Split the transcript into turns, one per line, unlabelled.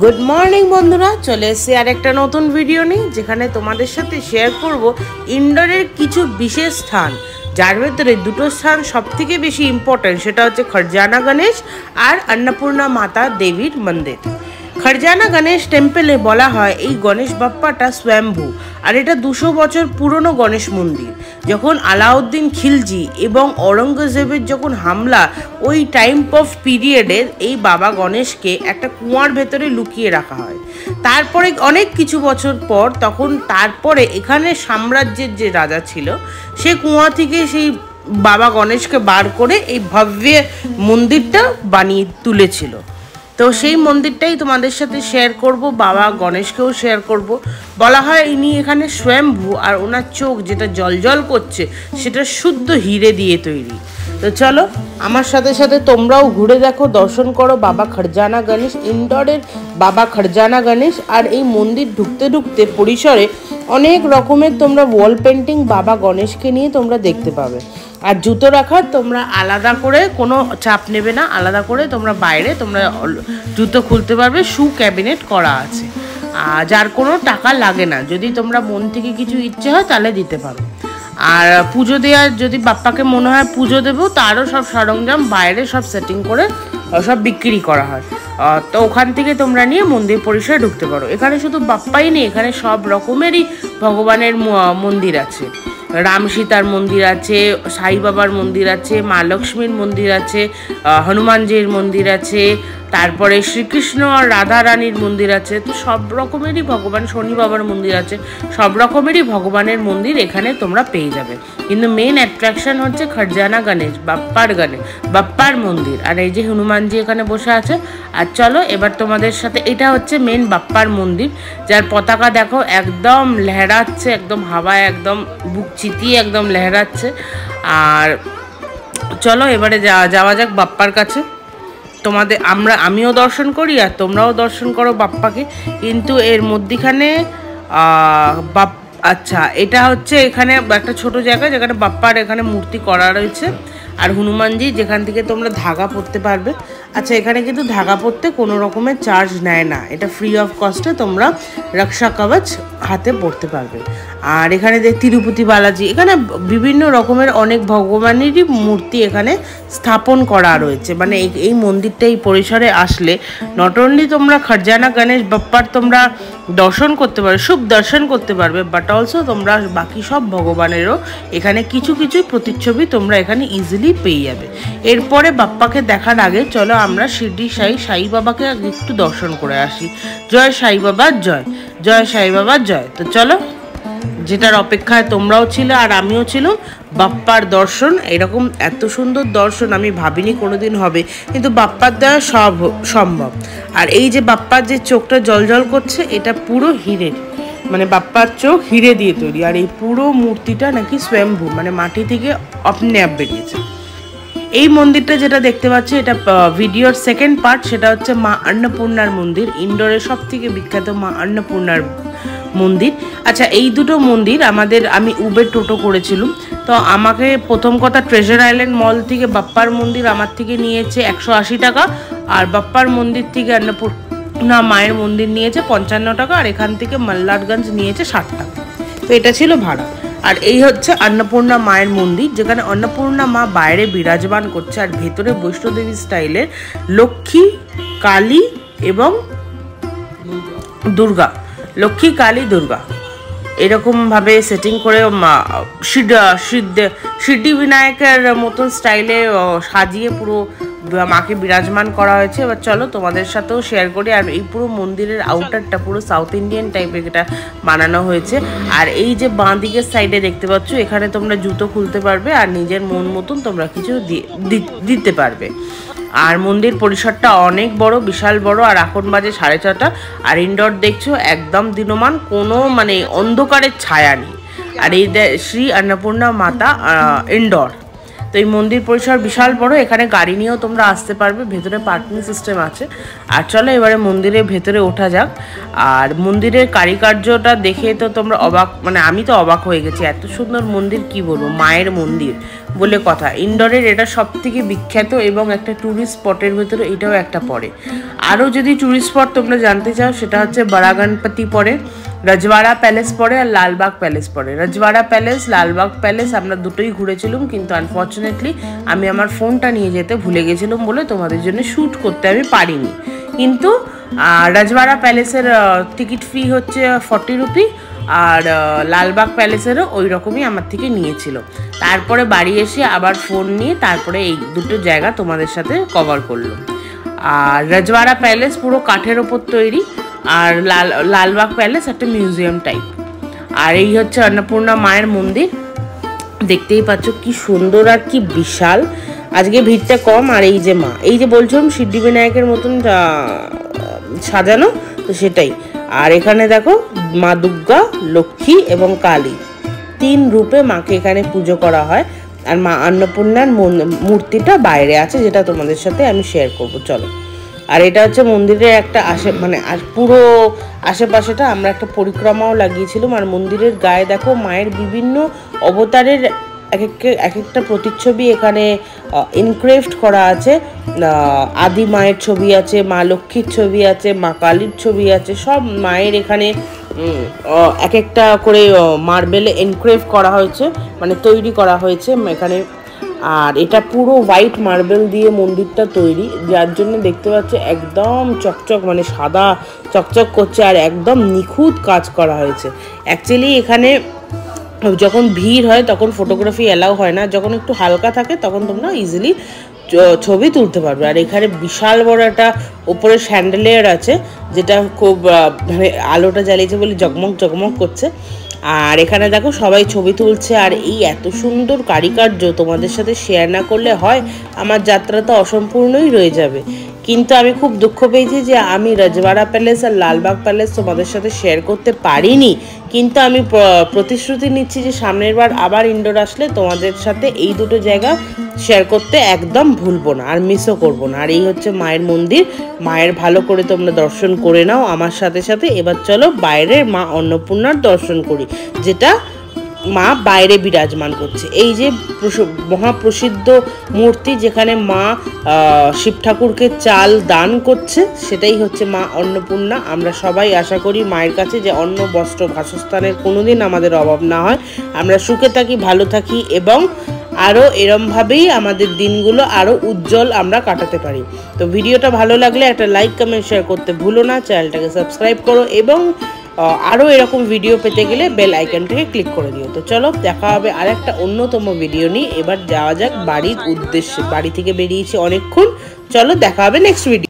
Good morning বন্ধুরা, চলে এসেছি আর একটা নতুন ভিডিও নিয়ে, যেখানে তোমাদের সাথে শেয়ার করব ইন্ডোরের কিছু বিশেষ স্থান, যার ভেতরে দুটো স্থান সব থেকে বেশি ইম্পর্টেন্ট। সেটা হচ্ছে খরজানা গণেশ আর অন্নপূর্ণা মাতা দেবীর মন্দির। খরজানা গণেশ টেম্পলে বলা হয় এই গণেশ বাপ্পাটা স্বয়ম্ভু, আর এটা 200 বছর পুরনো গণেশ মন্দির। যখন আলাউদ্দিন খিলজি এবং ঔরঙ্গজেবের যখন হামলা, ওই টাইম অফ পিরিয়ডের এই বাবা গণেশকে একটা কুয়ার ভেতরে লুকিয়ে রাখা হয়। তারপরে অনেক কিছু বছর পর তারপরে এখানে সাম্রাজ্যের যে রাজা ছিল, সে কুয়া থেকে সেই বাবা গণেশকে বার করে এই ভব্য মন্দিরটা বানিয়ে তুলেছিল। তো সেই মন্দিরটাই তোমাদের সাথে শেয়ার করব, বাবা গণেশকেও শেয়ার করব। বলা হয় ইনি এখানে স্বয়ম্ভু, আর ওনার চোখ যেটা জলজল করছে সেটা শুদ্ধ হিরে দিয়ে তৈরি। তো চলো আমার সাথে সাথে তোমরাও ঘুরে দেখো, দর্শন করো বাবা খরজানা গণেশ, ইন্ডোরের বাবা খরজানা গণেশ। আর এই মন্দির ঢুকতে ঢুকতে পরিসরে অনেক রকমের তোমরা ওয়াল পেন্টিং বাবা গণেশকে নিয়ে তোমরা দেখতে পাবে। আর জুতো রাখার তোমরা আলাদা করে কোনো চাপ নেবে না, আলাদা করে তোমরা বাইরে তোমরা জুতো খুলতে পারবে, শু ক্যাবিনেট করা আছে, যার কোনো টাকা লাগে না। যদি তোমরা মন থেকে কিছু ইচ্ছে হয় তাহলে দিতে পারো। আর পুজো দেওয়ার যদি বাপ্পাকে মনে হয় পুজো দেবো, তারও সব সরঞ্জাম বাইরে সব সেটিং করে সব বিক্রি করা হয়। তো ওখান থেকে তোমরা নিয়ে মন্দির পরিসরে ঢুকতে পারো। এখানে শুধু বাপ্পাই নেই, এখানে সব রকমেরই ভগবানের মন্দির আছে। রাম সীতার মন্দির আছে, সাই বাবার মন্দির আছে, মা লক্ষ্মীর মন্দির আছে, হনুমানজির মন্দির আছে, তারপরে শ্রীকৃষ্ণ আর রাধা রানীর মন্দির আছে। তো সব রকমেরই ভগবান, শনি বাবার মন্দির আছে, সব রকমেরই ভগবানের মন্দির এখানে তোমরা পেয়ে যাবে। কিন্তু মেন অ্যাট্রাকশন হচ্ছে খরজানা গণেশ, বাপ্পার মন্দির। আর এই যে হনুমানজি এখানে বসে আছে। আর চলো এবার তোমাদের সাথে, এটা হচ্ছে মেন বাপ্পার মন্দির, যার পতাকা দেখো একদম লহরাচ্ছে, একদম হাওয়ায় একদম বুক চিতিয়ে একদম লহরাচ্ছে। আর চলো এবারে যাওয়া যাক বাপ্পার কাছে। আমিও দর্শন করি আর তোমরাও দর্শন করো বাপ্পাকে। কিন্তু এর মধ্যিখানে আচ্ছা, এটা হচ্ছে এখানে একটা ছোট জায়গা যেখানে বাপ্পার এখানে মূর্তি করা রয়েছে, আর হনুমানজি যেখান থেকে তোমরা ধাগা পরতে পারবে। আচ্ছা, এখানে কিন্তু ধাগা পরতে কোনো রকমের চার্জ নেয় না, এটা ফ্রি অফ কস্টে তোমরা রক্ষা কবচ হাতে পরতে পারবে। আর এখানে তিরুপতি বালাজি, এখানে বিভিন্ন রকমের অনেক ভগবানেরই মূর্তি এখানে স্থাপন করা রয়েছে। মানে এই মন্দিরটা এই পরিসরে আসলে নট অনলি তোমরা খরজানা গণেশ বাপ্পার তোমরা দর্শন করতে পারবে, শুভ দর্শন করতে পারবে, বাট অলসো তোমরা বাকি সব ভগবানেরও এখানে কিছু প্রতিচ্ছবি তোমরা এখানে ইজিলি পেয়ে যাবে। এরপরে বাপ্পাকে দেখার আগে চলো আমরা শিরডি সাই বাবাকে একটু দর্শন করে আসি। জয় সাই বাবা জয়, জয় সাই বাবা জয়। তো চলো, যেটার অপেক্ষায় তোমরাও ছিলে আর আমিও ছিলাম, বাপ্পার দর্শন। এরকম এত সুন্দর দর্শন আমি ভাবিনি কোনোদিন হবে, কিন্তু বাপ্পার দ্বারা সব সম্ভব। আর এই যে বাপ্পার যে চোখটা জলজল করছে, এটা পুরো হিরে, মানে বাপ্পার চোখ হিরে দিয়ে তৈরি। আর এই পুরো মূর্তিটা নাকি স্বয়ম্ভু, মানে মাটি থেকে আপনি বেরিয়েছে। এই মন্দিরটা যেটা দেখতে পাচ্ছি, এটা ভিডিওর সেকেন্ড পার্ট, সেটা হচ্ছে মা অন্নপূর্ণার মন্দির, ইন্ডোরের সব থেকে বিখ্যাত মা অন্নপূর্ণার মন্দির। আচ্ছা, এই দুটো মন্দির আমি উবের টোটো করেছিলাম। তো আমাকে প্রথম কথা ট্রেজার আইল্যান্ড মল থেকে বাপ্পার মন্দির আমার থেকে নিয়েছে 180 টাকা, আর বাপ্পার মন্দির থেকে অন্নপূর্ণা মায়ের মন্দির নিয়েছে 55 টাকা, আর এখান থেকে মল্লারগঞ্জ নিয়েছে 60 টাকা। তো এটা ছিল ভাড়া। আর এই হচ্ছে অন্নপূর্ণা মায়ের মন্দির, যেখানে অন্নপূর্ণা মা বাইরে বিরাজমান করছে, আর ভেতরে বৈষ্ণোদেবী স্টাইলের লক্ষ্মী, কালী এবং দুর্গা, লক্ষ্মী কালী দুর্গা এরকমভাবে সেটিং করে সিদ্ধি বিনায়কের মতন স্টাইলে সাজিয়ে পুরো মাকে বিরাজমান করা হয়েছে। এবার চলো তোমাদের সাথেও শেয়ার করি। আর এই পুরো মন্দিরের আউটারটা পুরো সাউথ ইন্ডিয়ান টাইপের এটা বানানো হয়েছে। আর এই যে বাঁ দিকের সাইডে দেখতে পাচ্ছ, এখানে তোমরা জুতো খুলতে পারবে আর নিজের মন মতন তোমরা কিছু দিতে পারবে। আর মন্দির পরিসরটা অনেক বড়, বিশাল বড়। আর এখন বাজে 6:30। আর ইনডোর দেখছো একদম দিনমান, কোনো মানে অন্ধকারের ছায়া নেই। আর এই শ্রী অন্নপূর্ণা মাতা ইনডোর। তো এই মন্দির পরিসর বিশাল বড়, এখানে গাড়ি নিয়েও তোমরা আসতে পারবে, ভেতরে পার্কিং সিস্টেম আছে। আর চলো এবারে মন্দিরের ভেতরে ওঠা যাক। আর মন্দিরের কারুকার্যটা দেখে তো তোমরা অবাক, মানে আমি তো অবাক হয়ে গেছি, এত সুন্দর মন্দির, কি বলবো, মায়ের মন্দির বলে কথা। ইন্ডোরের এটা সব থেকে বিখ্যাত এবং একটা ট্যুরিস্ট স্পটের ভেতরে এটাও একটা পড়ে। আরও যদি ট্যুরিস্ট স্পট তোমরা জানতে চাও সেটা হচ্ছে বড়া গণপতি পড়ে, রজওয়াড়া প্যালেস পড়ে আর লালবাগ প্যালেস পড়ে। রজওয়াড়া প্যালেস, লালবাগ প্যালেস আমরা দুটোই ঘুরেছিলাম, কিন্তু আনফর্চুনেটলি আমি আমার ফোনটা নিয়ে যেতে ভুলে গেছিলাম বলে তোমাদের জন্য শ্যুট করতে আমি পারিনি। কিন্তু রজওয়াড়া প্যালেসের টিকিট ফি হচ্ছে 40 রুপি, আর লালবাগ প্যালেসেরও ওই রকমই আমার থেকে নিয়েছিল। তারপরে বাড়ি এসে আবার ফোন নিয়ে তারপরে এই দুটো জায়গা তোমাদের সাথে কভার করলো। আর রজওয়াড়া প্যালেস পুরো কাঠের ওপর তৈরি, আর লালবাগ প্যালেস একটা মিউজিয়াম টাইপ। আর এই হচ্ছে অন্নপূর্ণা মায়ের মন্দির, দেখতেই পাচ্ছ কি সুন্দর আর কি বিশাল। আজকে ভিড়টা কম। আর এই যে মা, এই যে বলছিলাম সিদ্ধিবিনায়কের মতন সাজানো, তো সেটাই। আর এখানে দেখো মা দুর্গা, লক্ষ্মী এবং কালী 3 রূপে মাকে এখানে পুজো করা হয়। আর মা অন্নপূর্ণার মূর্তিটা বাইরে আছে, যেটা তোমাদের সাথে আমি শেয়ার করব, চলো। আর এটা হচ্ছে মন্দিরের একটা পুরো আশেপাশেটা আমরা একটা পরিক্রমাও লাগিয়েছিলাম। আর মন্দিরের গায়ে দেখো মায়ের বিভিন্ন অবতারের এক একটা প্রতিচ্ছবি এখানে ইনক্রেভড করা আছে। আদি মায়ের ছবি আছে, মা লক্ষ্মীর ছবি আছে, মা কালীর ছবি আছে, সব মায়ের এখানে এক একটা করে মার্বেলে এনক্রেভ করা হয়েছে, মানে তৈরি করা হয়েছে এখানে। আর এটা পুরো হোয়াইট মার্বেল দিয়ে মন্দিরটা তৈরি, যার জন্য দেখতে পাচ্ছ একদম চকচক, মানে সাদা চকচক করছে, আর একদম নিখুঁত কাজ করা হয়েছে। অ্যাকচুয়ালি এখানে যখন ভিড় হয় তখন ফটোগ্রাফি অ্যালাউ হয় না, যখন একটু হালকা থাকে তখন তোমরা ইজিলি ছবি তুলতে পারবে। আর এখানে বিশাল বড় একটা ওপরে স্যান্ডেলিয়ার আছে, যেটা খুব মানে আলোটা জ্বালিয়েছে বলে জগমগ জগমগ করছে। আর এখানে দেখো সবাই ছবি তুলছে। আর এই এত সুন্দর কারুকার্য তোমাদের সাথে শেয়ার না করলে হয়, আমার যাত্রা তো অসম্পূর্ণই রয়ে যাবে। কিন্তু আমি খুব দুঃখ পেয়েছি যে আমি রজওয়াড়া প্যালেস আর লালবাগ প্যালেস তোমাদের সাথে শেয়ার করতে পারিনি। কিন্তু আমি প্রতিশ্রুতি নিচ্ছি যে সামনের বার আবার ইন্ডোর আসলে তোমাদের সাথে এই দুটো জায়গা শেয়ার করতে একদম ভুলবো না, আর মিসও করবো না। আর এই হচ্ছে মায়ের মন্দির, মায়ের ভালো করে তোমরা দর্শন করে নাও আমার সাথে সাথে। এবার চলো বাইরের মা অন্নপূর্ণার দর্শন করি, যেটা মা বাইরে বিরাজমান করছে। এই যে মহাপ্রসিদ্ধ মূর্তি, যেখানে মা শিব ঠাকুরকে চাল দান করছে, সেটাই হচ্ছে মা অন্নপূর্ণা। আমরা সবাই আশা করি মায়ের কাছে যে অন্ন, বস্ত্র, বাসস্থানের কোনোদিন আমাদের অভাব না হয়, আমরা সুখে থাকি, ভালো থাকি, এবং আরও এরমভাবেই আমাদের দিনগুলো আরও উজ্জ্বল আমরা কাটাতে পারি। তো ভিডিওটা ভালো লাগলে একটা লাইক, কমেন্ট, শেয়ার করতে ভুলো না, চ্যানেলটাকে সাবস্ক্রাইব করো, এবং আরও এরকম ভিডিও পেতে গেলে বেল আইকনটাকে ক্লিক করে দিও। তো চলো দেখা হবে আর একটা অন্যতম ভিডিও নিয়ে। এবার যাওয়া যাক বাড়ির উদ্দেশ্যে, বাড়ি থেকে বেরিয়েছি অনেকক্ষণ, চলো দেখা হবে নেক্সট ভিডিও।